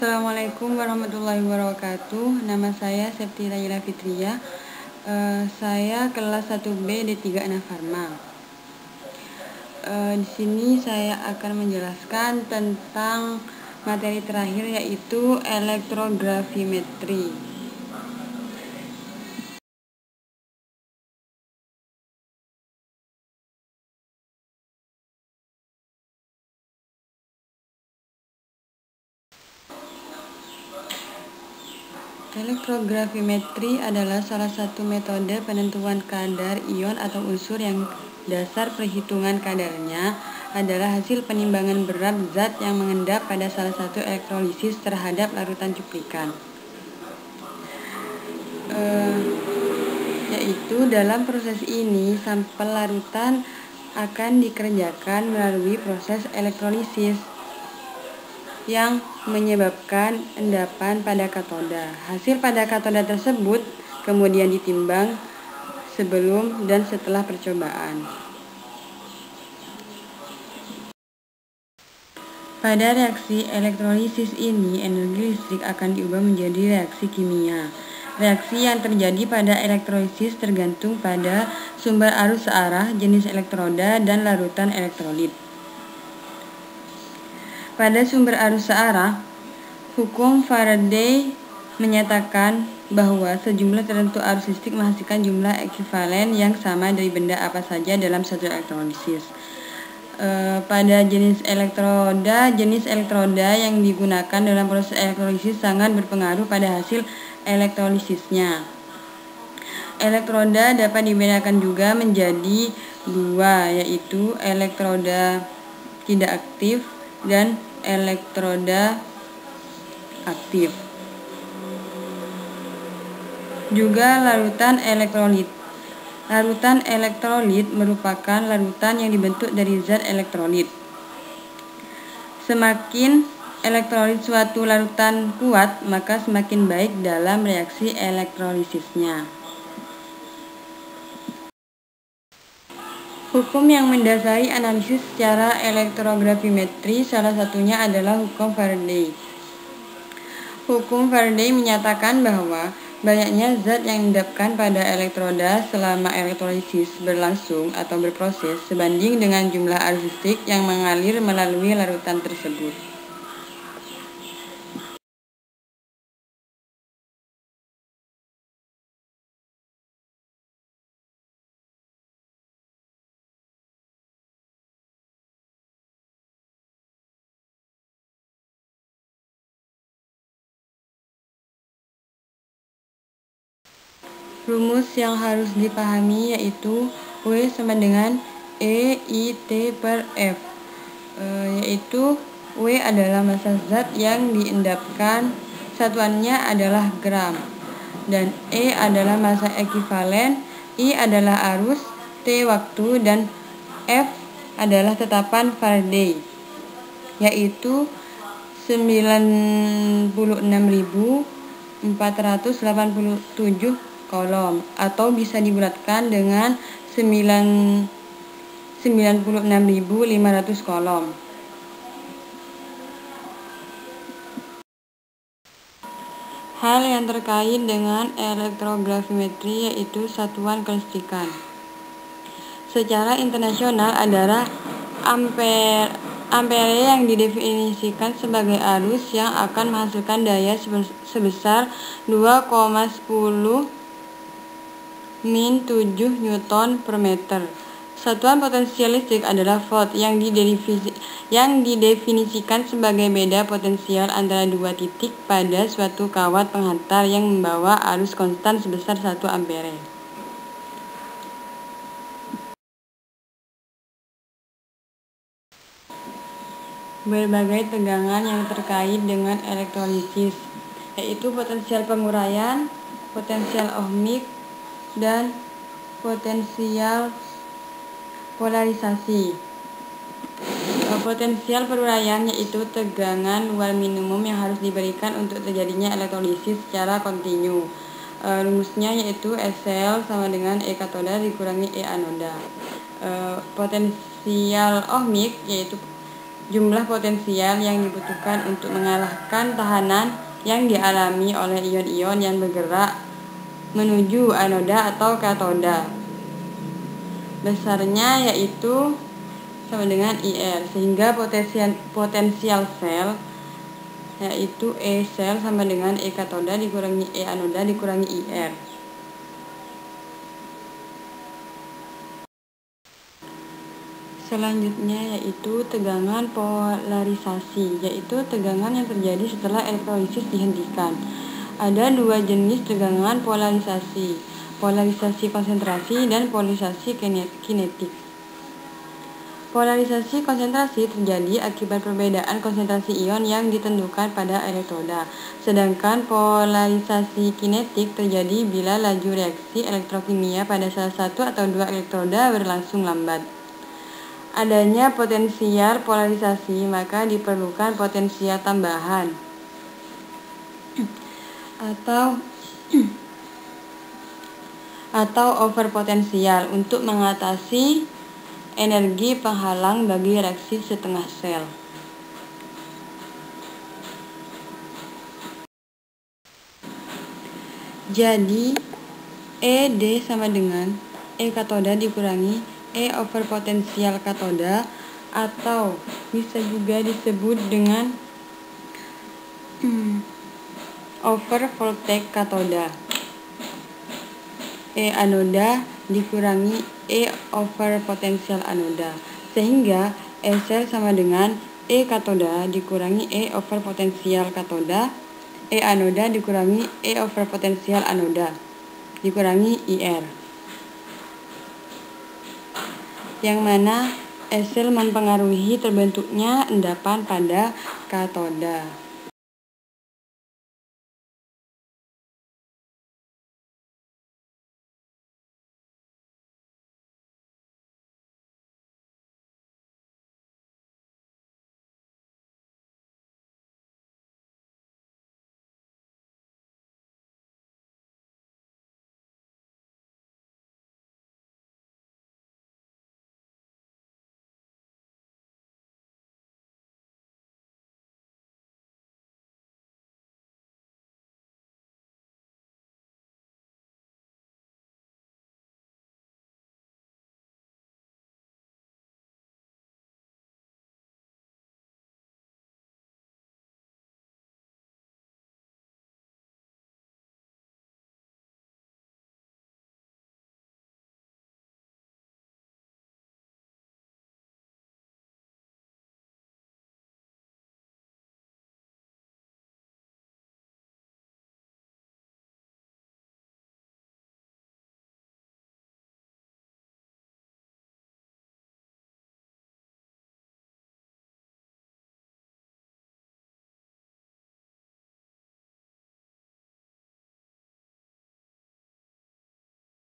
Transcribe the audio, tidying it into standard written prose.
Assalamualaikum warahmatullahi wabarakatuh. Nama saya Septi Laila Fitria. Saya kelas 1B D3 Anafarma. Di sini saya akan menjelaskan tentang materi terakhir, yaitu elektrografimetri. Elektrografimetri adalah salah satu metode penentuan kadar ion atau unsur yang dasar perhitungan kadarnya adalah hasil penimbangan berat zat yang mengendap pada salah satu elektrolisis terhadap larutan cuplikan. Yaitu dalam proses ini sampel larutan akan dikerjakan melalui proses elektrolisis yang menyebabkan endapan pada katoda. Hasil pada katoda tersebut kemudian ditimbang sebelum dan setelah percobaan. Pada reaksi elektrolisis ini, energi listrik akan diubah menjadi reaksi kimia. Reaksi yang terjadi pada elektrolisis tergantung pada sumber arus searah, jenis elektroda, dan larutan elektrolit. Pada sumber arus searah, hukum Faraday menyatakan bahwa sejumlah tertentu arus listrik menghasilkan jumlah ekuivalen yang sama dari benda apa saja dalam satu elektrolisis. Pada jenis elektroda yang digunakan dalam proses elektrolisis sangat berpengaruh pada hasil elektrolisisnya. Elektroda dapat dibedakan juga menjadi dua, yaitu elektroda tidak aktif dan elektroda aktif. Juga larutan elektrolit. Larutan elektrolit merupakan larutan yang dibentuk dari zat elektrolit. Semakin elektrolit suatu larutan kuat, maka semakin baik dalam reaksi elektrolisisnya. Hukum yang mendasari analisis secara elektrografimetri salah satunya adalah hukum Faraday. Hukum Faraday menyatakan bahwa banyaknya zat yang diendapkan pada elektroda selama elektrolisis berlangsung atau berproses sebanding dengan jumlah arus listrik yang mengalir melalui larutan tersebut. Rumus yang harus dipahami yaitu W sama dengan EIT per F, yaitu W adalah massa zat yang diendapkan, satuannya adalah gram, dan E adalah massa ekuivalen, I adalah arus, T waktu, dan F adalah tetapan Faraday, yaitu 96.487 kolom, atau bisa dibulatkan dengan 96.500 kolom. Hal yang terkait dengan elektrografimetri yaitu satuan kelistrikan. Secara internasional adalah ampere yang didefinisikan sebagai arus yang akan menghasilkan daya sebesar 2,10 min 7 Newton per meter. Satuan potensial listrik adalah volt yang didefinisikan sebagai beda potensial antara dua titik pada suatu kawat penghantar yang membawa arus konstan sebesar 1 ampere. Berbagai tegangan yang terkait dengan elektrolisis, yaitu potensial penguraian, potensial ohmik, dan potensial polarisasi. Potensial peruraian yaitu tegangan luar minimum yang harus diberikan untuk terjadinya elektrolisis secara kontinu. Rumusnya yaitu SL sama dengan E katoda dikurangi E anoda. Potensial ohmik yaitu jumlah potensial yang dibutuhkan untuk mengalahkan tekanan yang dialami oleh ion-ion yang bergerak menuju anoda atau katoda. Besarnya yaitu sama dengan IR, sehingga potensial sel yaitu E sel sama dengan E katoda dikurangi E anoda dikurangi IR. Selanjutnya yaitu tegangan polarisasi, yaitu tegangan yang terjadi setelah elektrolisis dihentikan. Ada dua jenis tegangan polarisasi, polarisasi konsentrasi dan polarisasi kinetik. Polarisasi konsentrasi terjadi akibat perbedaan konsentrasi ion yang ditentukan pada elektroda. Sedangkan polarisasi kinetik terjadi bila laju reaksi elektrokimia pada salah satu atau dua elektroda berlangsung lambat. Adanya potensial polarisasi, maka diperlukan potensial tambahan atau overpotensial untuk mengatasi energi penghalang bagi reaksi setengah sel. Jadi ED sama dengan E katoda dikurangi E overpotensial katoda, atau bisa juga disebut dengan overvoltage katoda. E anoda dikurangi E overpotensial anoda, sehingga E sel sama dengan E katoda dikurangi E overpotensial katoda, E anoda dikurangi E overpotensial anoda dikurangi IR, yang mana E sel mempengaruhi terbentuknya endapan pada katoda.